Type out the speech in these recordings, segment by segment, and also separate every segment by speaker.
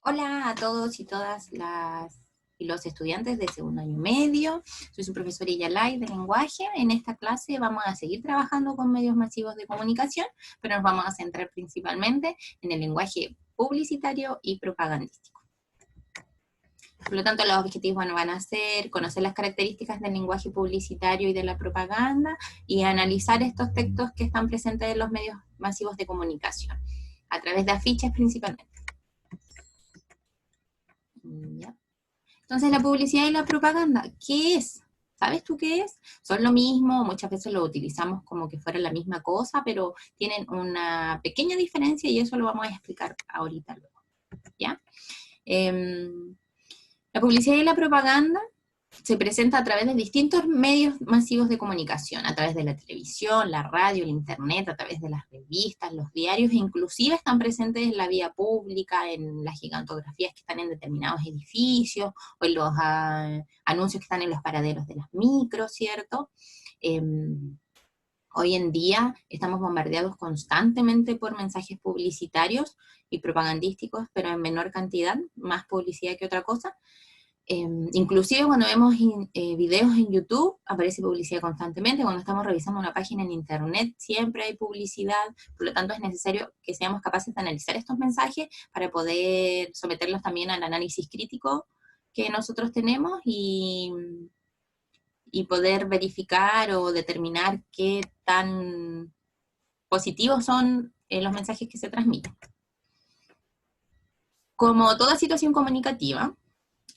Speaker 1: Hola a todos y todas las y los estudiantes de segundo año medio. Soy su profesora Iyalai de lenguaje. En esta clase vamos a seguir trabajando con medios masivos de comunicación, pero nos vamos a centrar principalmente en el lenguaje publicitario y propagandístico. Por lo tanto, los objetivos van a ser conocer las características del lenguaje publicitario y de la propaganda y analizar estos textos que están presentes en los medios masivos de comunicación, a través de afiches principalmente. ¿Ya? Entonces, la publicidad y la propaganda, ¿qué es? ¿Sabes tú qué es? Son lo mismo, muchas veces lo utilizamos como que fuera la misma cosa, pero tienen una pequeña diferencia y eso lo vamos a explicar ahorita luego, ¿ya? La publicidad y la propaganda se presenta a través de distintos medios masivos de comunicación, a través de la televisión, la radio, el internet, a través de las revistas, los diarios, e inclusive están presentes en la vía pública, en las gigantografías que están en determinados edificios, o en los anuncios que están en los paraderos de las micros, ¿cierto? Hoy en día estamos bombardeados constantemente por mensajes publicitarios y propagandísticos, pero en menor cantidad, más publicidad que otra cosa. Inclusive cuando vemos videos en YouTube, aparece publicidad constantemente. Cuando estamos revisando una página en internet, siempre hay publicidad. Por lo tanto, es necesario que seamos capaces de analizar estos mensajes para poder someterlos también al análisis crítico que nosotros tenemos y poder verificar o determinar qué tan positivos son los mensajes que se transmiten. Como toda situación comunicativa,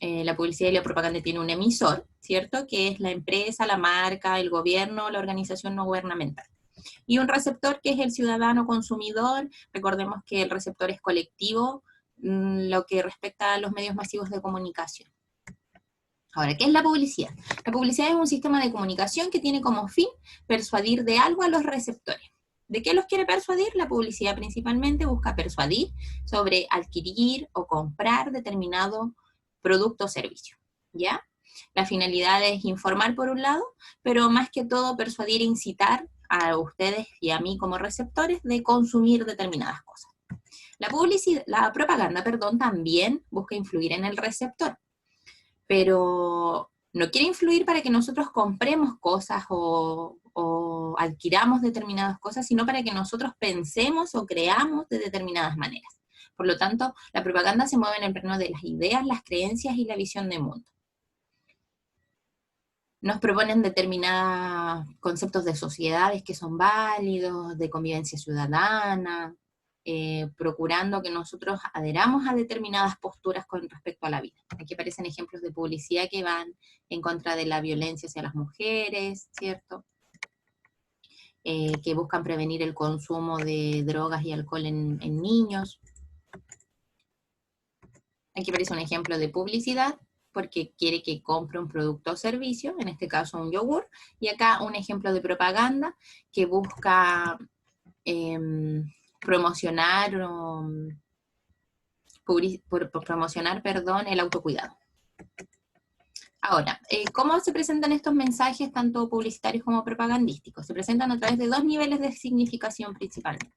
Speaker 1: la publicidad y la propaganda tiene un emisor, ¿cierto? Que es la empresa, la marca, el gobierno, la organización no gubernamental. Y un receptor que es el ciudadano consumidor. Recordemos que el receptor es colectivo, lo que respecta a los medios masivos de comunicación. Ahora, ¿qué es la publicidad? La publicidad es un sistema de comunicación que tiene como fin persuadir de algo a los receptores. ¿De qué los quiere persuadir? La publicidad principalmente busca persuadir sobre adquirir o comprar determinado producto o servicio, ¿ya? La finalidad es informar por un lado, pero más que todo persuadir e incitar a ustedes y a mí como receptores de consumir determinadas cosas. La propaganda, también busca influir en el receptor, pero no quiere influir para que nosotros compremos cosas o adquiramos determinadas cosas, sino para que nosotros pensemos o creamos de determinadas maneras. Por lo tanto, la propaganda se mueve en el plano de las ideas, las creencias y la visión de mundo. Nos proponen determinados conceptos de sociedades que son válidos, de convivencia ciudadana, procurando que nosotros adheramos a determinadas posturas con respecto a la vida. Aquí aparecen ejemplos de publicidad que van en contra de la violencia hacia las mujeres, ¿cierto? Que buscan prevenir el consumo de drogas y alcohol en niños. Aquí aparece un ejemplo de publicidad porque quiere que compre un producto o servicio, en este caso un yogur, y acá un ejemplo de propaganda que busca promocionar el autocuidado. Ahora, ¿cómo se presentan estos mensajes, tanto publicitarios como propagandísticos? Se presentan a través de dos niveles de significación principalmente.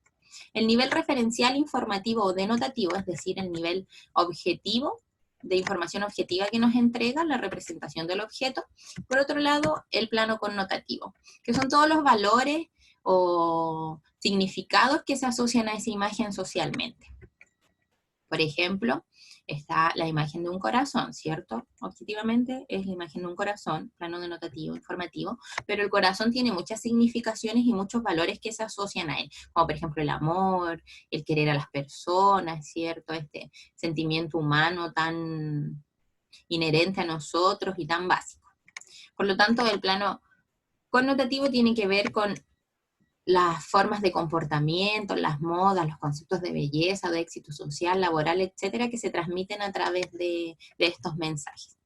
Speaker 1: El nivel referencial, informativo o denotativo, es decir, el nivel objetivo, de información objetiva que nos entrega, la representación del objeto. Por otro lado, el plano connotativo, que son todos los valores o significados que se asocian a esa imagen socialmente. Por ejemplo, está la imagen de un corazón, ¿cierto? Objetivamente es la imagen de un corazón, plano denotativo, informativo, pero el corazón tiene muchas significaciones y muchos valores que se asocian a él, como por ejemplo el amor, el querer a las personas, ¿cierto? Este sentimiento humano tan inherente a nosotros y tan básico. Por lo tanto, el plano connotativo tiene que ver con las formas de comportamiento, las modas, los conceptos de belleza, de éxito social, laboral, etcétera, que se transmiten a través de estos mensajes.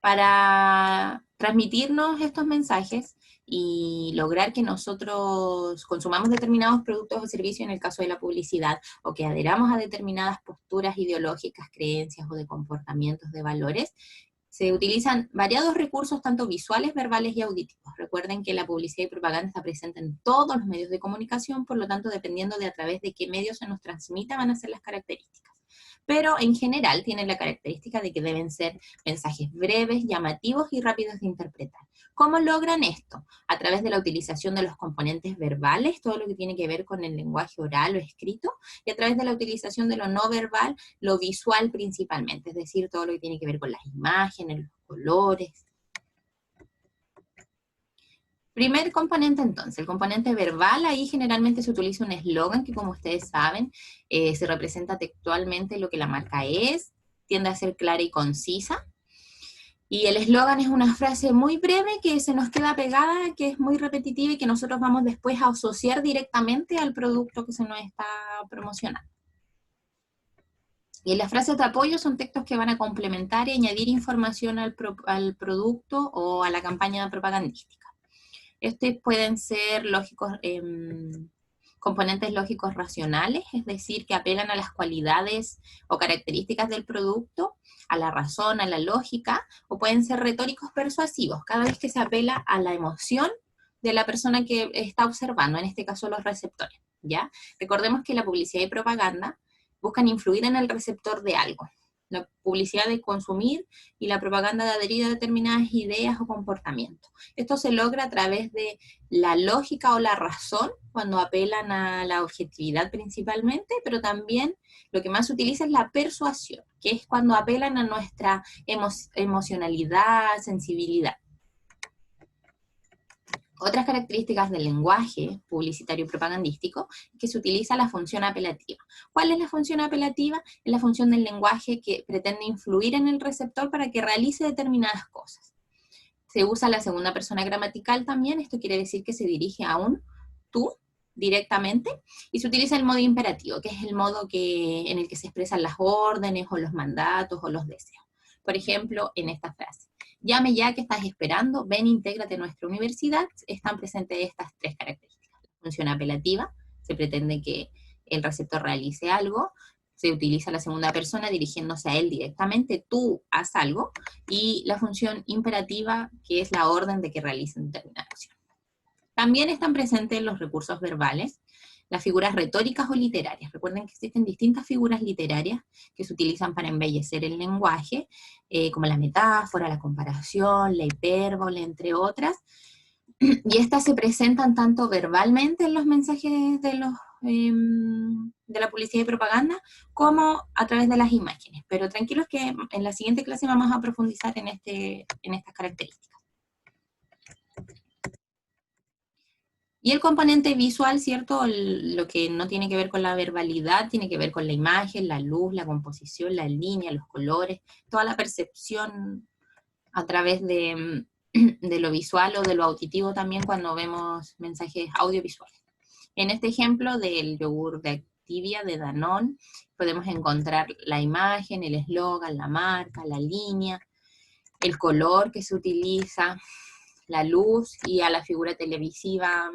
Speaker 1: Para transmitirnos estos mensajes y lograr que nosotros consumamos determinados productos o servicios en el caso de la publicidad, o que adheramos a determinadas posturas ideológicas, creencias o de comportamientos, de valores, se utilizan variados recursos, tanto visuales, verbales y auditivos. Recuerden que la publicidad y propaganda está presente en todos los medios de comunicación, por lo tanto, dependiendo de a través de qué medios se nos transmita, van a ser las características. pero en general tienen la característica de que deben ser mensajes breves, llamativos y rápidos de interpretar. ¿Cómo logran esto? A través de la utilización de los componentes verbales, todo lo que tiene que ver con el lenguaje oral o escrito, y a través de la utilización de lo no verbal, lo visual principalmente, es decir, todo lo que tiene que ver con las imágenes, los colores. Primer componente entonces, el componente verbal, ahí generalmente se utiliza un eslogan que como ustedes saben, se representa textualmente lo que la marca es, tiende a ser clara y concisa. Y el eslogan es una frase muy breve que se nos queda pegada, que es muy repetitiva y que nosotros vamos después a asociar directamente al producto que se nos está promocionando. Y las frases de apoyo son textos que van a complementar y añadir información al producto o a la campaña propagandística. Estos pueden ser lógicos, componentes lógicos racionales, es decir, que apelan a las cualidades o características del producto, a la razón, a la lógica, o pueden ser retóricos persuasivos, cada vez que se apela a la emoción de la persona que está observando, en este caso los receptores, ¿ya? Recordemos que la publicidad y propaganda buscan influir en el receptor de algo. La publicidad de consumir y la propaganda de adherir a determinadas ideas o comportamientos. Esto se logra a través de la lógica o la razón, cuando apelan a la objetividad principalmente, pero también lo que más se utiliza es la persuasión, que es cuando apelan a nuestra emocionalidad, sensibilidad. Otras características del lenguaje publicitario propagandístico es que se utiliza la función apelativa. ¿Cuál es la función apelativa? Es la función del lenguaje que pretende influir en el receptor para que realice determinadas cosas. Se usa la segunda persona gramatical también, esto quiere decir que se dirige a un tú directamente, y se utiliza el modo imperativo, que es el modo en el que se expresan las órdenes o los mandatos o los deseos. Por ejemplo, en esta frase: llame ya que estás esperando, ven, intégrate a nuestra universidad, están presentes estas tres características. La función apelativa, se pretende que el receptor realice algo, se utiliza la segunda persona dirigiéndose a él directamente, tú haz algo, y la función imperativa, que es la orden de que realicen determinada acción. También están presentes los recursos verbales, las figuras retóricas o literarias. Recuerden que existen distintas figuras literarias que se utilizan para embellecer el lenguaje, como la metáfora, la comparación, la hipérbole, entre otras. Y estas se presentan tanto verbalmente en los mensajes de la publicidad y propaganda, como a través de las imágenes. Pero tranquilos que en la siguiente clase vamos a profundizar en estas características. Y el componente visual, ¿cierto? Lo que no tiene que ver con la verbalidad, tiene que ver con la imagen, la luz, la composición, la línea, los colores, toda la percepción a través de lo visual o de lo auditivo también cuando vemos mensajes audiovisuales. En este ejemplo del yogur de Activia, de Danone, podemos encontrar la imagen, el eslogan, la marca, la línea, el color que se utiliza, la luz, y a la figura televisiva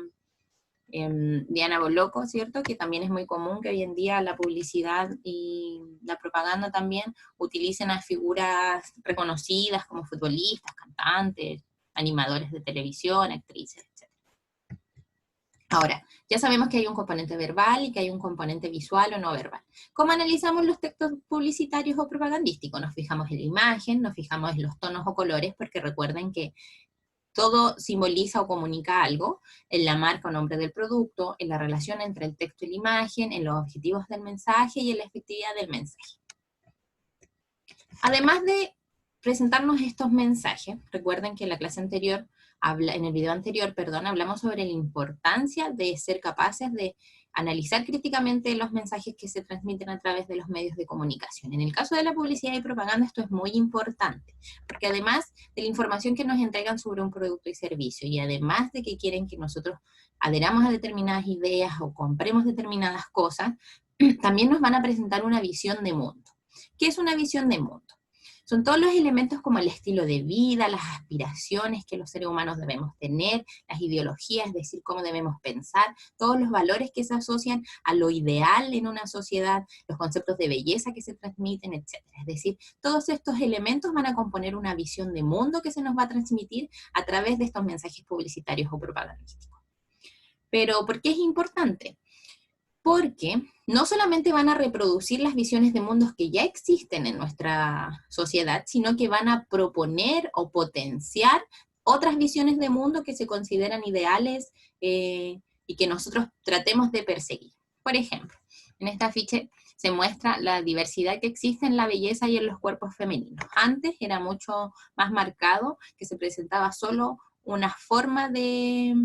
Speaker 1: Diana Boloco, ¿cierto? Que también es muy común que hoy en día la publicidad y la propaganda también utilicen a figuras reconocidas como futbolistas, cantantes, animadores de televisión, actrices, etc. Ahora, ya sabemos que hay un componente verbal y que hay un componente visual o no verbal. ¿Cómo analizamos los textos publicitarios o propagandísticos? Nos fijamos en la imagen, nos fijamos en los tonos o colores, porque recuerden que todo simboliza o comunica algo, en la marca o nombre del producto, en la relación entre el texto y la imagen, en los objetivos del mensaje y en la efectividad del mensaje. Además de presentarnos estos mensajes, recuerden que en la clase anterior, en el video anterior, hablamos sobre la importancia de ser capaces de analizar críticamente los mensajes que se transmiten a través de los medios de comunicación. En el caso de la publicidad y propaganda esto es muy importante, porque además de la información que nos entregan sobre un producto y servicio, y además de que quieren que nosotros adheramos a determinadas ideas o compremos determinadas cosas, también nos van a presentar una visión de mundo. ¿Qué es una visión de mundo? Son todos los elementos como el estilo de vida, las aspiraciones que los seres humanos debemos tener, las ideologías, es decir, cómo debemos pensar, todos los valores que se asocian a lo ideal en una sociedad, los conceptos de belleza que se transmiten, etc. Es decir, todos estos elementos van a componer una visión de mundo que se nos va a transmitir a través de estos mensajes publicitarios o propagandísticos. Pero, ¿por qué es importante? porque no solamente van a reproducir las visiones de mundos que ya existen en nuestra sociedad, sino que van a proponer o potenciar otras visiones de mundo que se consideran ideales y que nosotros tratemos de perseguir. Por ejemplo, en esta afiche se muestra la diversidad que existe en la belleza y en los cuerpos femeninos. Antes era mucho más marcado, que se presentaba solo una forma de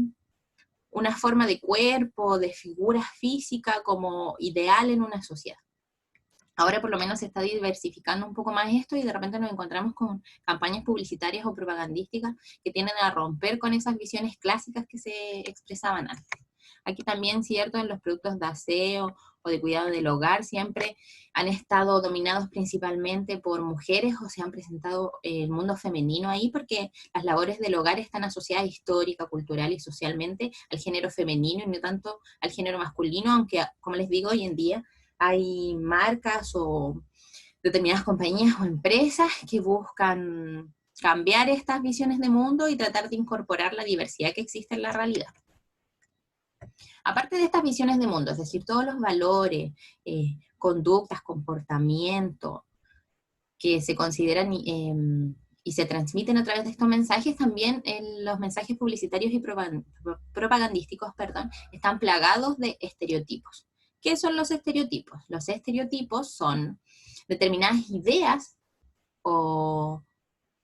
Speaker 1: cuerpo, de figura física como ideal en una sociedad. Ahora por lo menos se está diversificando un poco más esto y de repente nos encontramos con campañas publicitarias o propagandísticas que tienden a romper con esas visiones clásicas que se expresaban antes. Aquí también, cierto, en los productos de aseo o de cuidado del hogar siempre han estado dominados principalmente por mujeres o se han presentado el mundo femenino ahí porque las labores del hogar están asociadas histórica, cultural y socialmente al género femenino y no tanto al género masculino, aunque, como les digo, hoy en día hay marcas o determinadas compañías o empresas que buscan cambiar estas visiones de mundo y tratar de incorporar la diversidad que existe en la realidad. Aparte de estas visiones de mundo, es decir, todos los valores, conductas, comportamientos que se consideran y se transmiten a través de estos mensajes, también los mensajes publicitarios y propagandísticos, están plagados de estereotipos. ¿Qué son los estereotipos? Los estereotipos son determinadas ideas o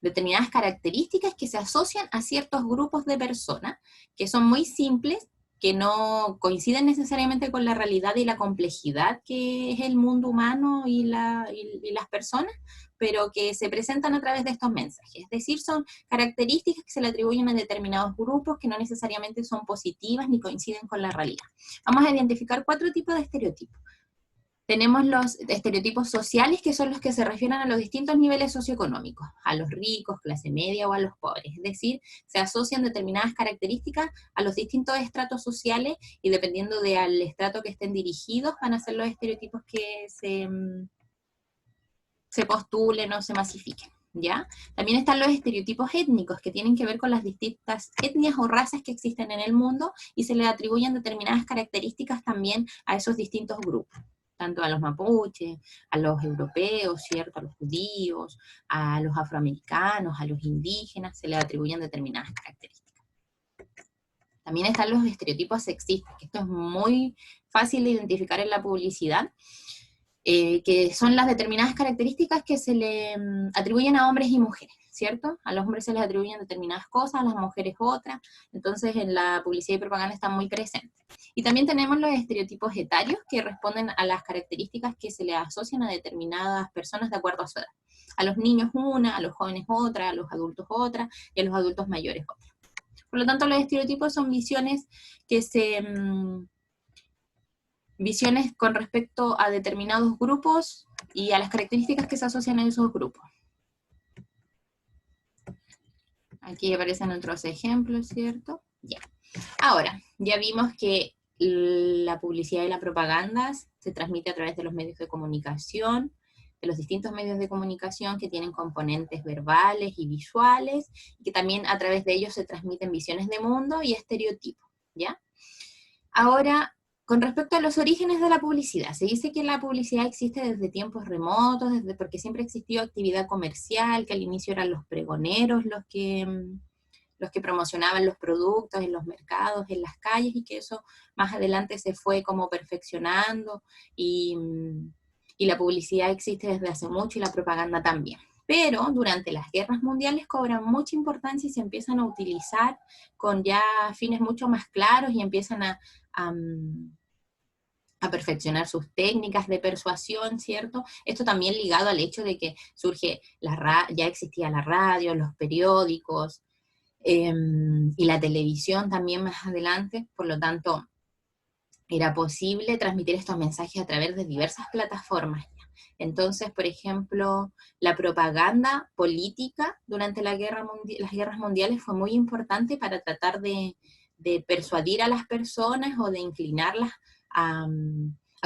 Speaker 1: determinadas características que se asocian a ciertos grupos de personas, que son muy simples, que no coinciden necesariamente con la realidad y la complejidad que es el mundo humano y las personas, pero que se presentan a través de estos mensajes. Es decir, son características que se le atribuyen a determinados grupos que no necesariamente son positivas ni coinciden con la realidad. Vamos a identificar 4 tipos de estereotipos. Tenemos los estereotipos sociales, que son los que se refieren a los distintos niveles socioeconómicos, a los ricos, clase media o a los pobres. Es decir, se asocian determinadas características a los distintos estratos sociales y dependiendo del estrato que estén dirigidos, van a ser los estereotipos que se postulen o se masifiquen. ¿Ya? También están los estereotipos étnicos, que tienen que ver con las distintas etnias o razas que existen en el mundo y se le atribuyen determinadas características también a esos distintos grupos, tanto a los mapuches, a los europeos, ¿cierto? A los judíos, a los afroamericanos, a los indígenas, se les atribuyen determinadas características. También están los estereotipos sexistas, que esto es muy fácil de identificar en la publicidad, que son las determinadas características que se le atribuyen a hombres y mujeres, ¿cierto? A los hombres se les atribuyen determinadas cosas, a las mujeres otras, entonces en la publicidad y propaganda están muy presentes. Y también tenemos los estereotipos etarios, que responden a las características que se le asocian a determinadas personas de acuerdo a su edad. A los niños una, a los jóvenes otra, a los adultos otra, y a los adultos mayores otra. Por lo tanto, los estereotipos son visiones que visiones con respecto a determinados grupos y a las características que se asocian a esos grupos. Aquí aparecen otros ejemplos, ¿cierto? Ya. Ahora, ya vimos que la publicidad y la propaganda se transmite a través de los medios de comunicación, de los distintos medios de comunicación que tienen componentes verbales y visuales, y que también a través de ellos se transmiten visiones de mundo y estereotipos, ¿ya? Ahora, con respecto a los orígenes de la publicidad, se dice que la publicidad existe desde tiempos remotos, porque siempre existió actividad comercial, que al inicio eran los pregoneros los que promocionaban los productos en los mercados, en las calles, y que eso más adelante se fue como perfeccionando, y la publicidad existe desde hace mucho y la propaganda también. Pero durante las guerras mundiales cobran mucha importancia y se empiezan a utilizar con ya fines mucho más claros y empiezan a perfeccionar sus técnicas de persuasión, ¿cierto? Esto también ligado al hecho de que ya existía la radio, los periódicos, y la televisión también más adelante, por lo tanto, era posible transmitir estos mensajes a través de diversas plataformas. Entonces, por ejemplo, la propaganda política durante las guerras mundiales fue muy importante para tratar de persuadir a las personas o de inclinarlas a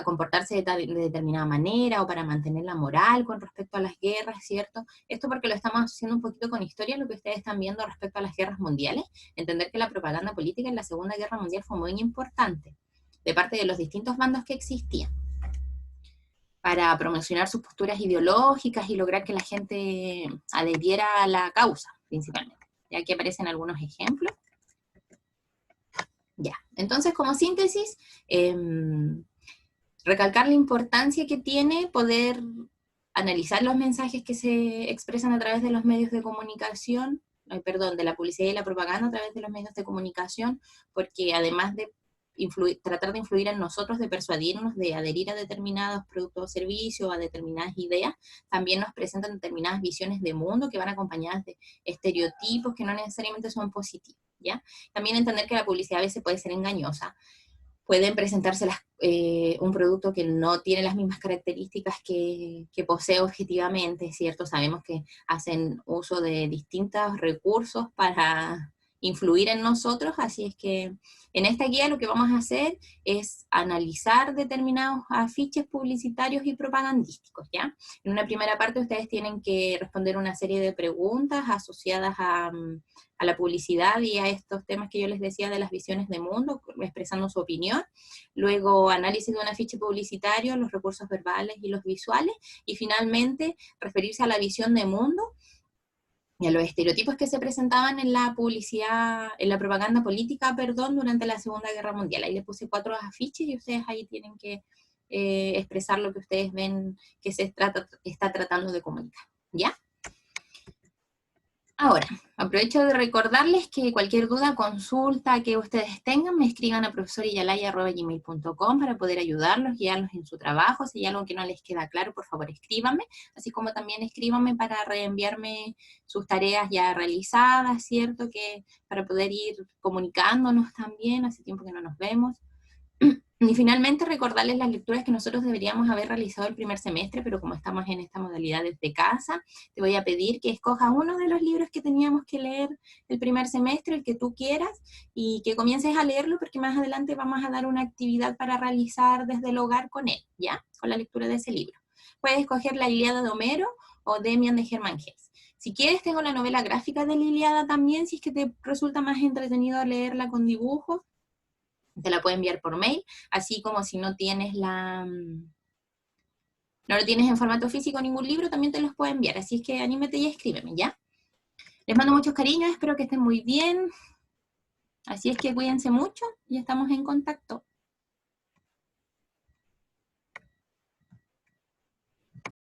Speaker 1: comportarse de determinada manera o para mantener la moral con respecto a las guerras, ¿cierto? Esto porque lo estamos haciendo un poquito con historia, lo que ustedes están viendo respecto a las guerras mundiales, entender que la propaganda política en la Segunda Guerra Mundial fue muy importante. de parte de los distintos bandos que existían, para promocionar sus posturas ideológicas y lograr que la gente adheriera a la causa, principalmente. Ya aquí aparecen algunos ejemplos. Ya, entonces como síntesis, recalcar la importancia que tiene poder analizar los mensajes que se expresan a través de los medios de comunicación, de la publicidad y la propaganda a través de los medios de comunicación, porque además de tratar de influir en nosotros, de persuadirnos, de adherir a determinados productos o servicios, a determinadas ideas, también nos presentan determinadas visiones de mundo que van acompañadas de estereotipos que no necesariamente son positivos, ¿ya? También entender que la publicidad a veces puede ser engañosa, pueden presentarse un producto que no tiene las mismas características que posee objetivamente, ¿cierto? Sabemos que hacen uso de distintos recursos para influir en nosotros, así es que en esta guía lo que vamos a hacer es analizar determinados afiches publicitarios y propagandísticos, ¿ya? En una primera parte ustedes tienen que responder una serie de preguntas asociadas a la publicidad y a estos temas que yo les decía de las visiones de mundo, expresando su opinión. Luego, análisis de un afiche publicitario, los recursos verbales y los visuales. Y finalmente, referirse a la visión de mundo y a los estereotipos que se presentaban en la publicidad, en la propaganda política, durante la Segunda Guerra Mundial. Ahí les puse 4 afiches y ustedes ahí tienen que expresar lo que ustedes ven que está tratando de comunicar, ¿ya? Ahora, aprovecho de recordarles que cualquier duda, consulta que ustedes tengan, me escriban a profesoriyalaya@gmail.com para poder ayudarlos, guiarlos en su trabajo. Si hay algo que no les queda claro, por favor escríbanme, así como también escríbanme para reenviarme sus tareas ya realizadas, ¿cierto? Que para poder ir comunicándonos también, hace tiempo que no nos vemos. Y finalmente recordarles las lecturas que nosotros deberíamos haber realizado el primer semestre, pero como estamos en esta modalidad desde casa, te voy a pedir que escojas uno de los libros que teníamos que leer el primer semestre, el que tú quieras, y que comiences a leerlo, porque más adelante vamos a dar una actividad para realizar desde el hogar con él, ¿ya? Con la lectura de ese libro. Puedes escoger la Ilíada de Homero o Demian de Hermann Hesse. Si quieres, tengo la novela gráfica de la Ilíada también, si es que te resulta más entretenido leerla con dibujos. Te la puedo enviar por mail, así como si no tienes no lo tienes en formato físico ningún libro, también te los puedo enviar, así es que anímate y escríbeme, ¿ya? Les mando muchos cariños, espero que estén muy bien, así es que cuídense mucho y estamos en contacto.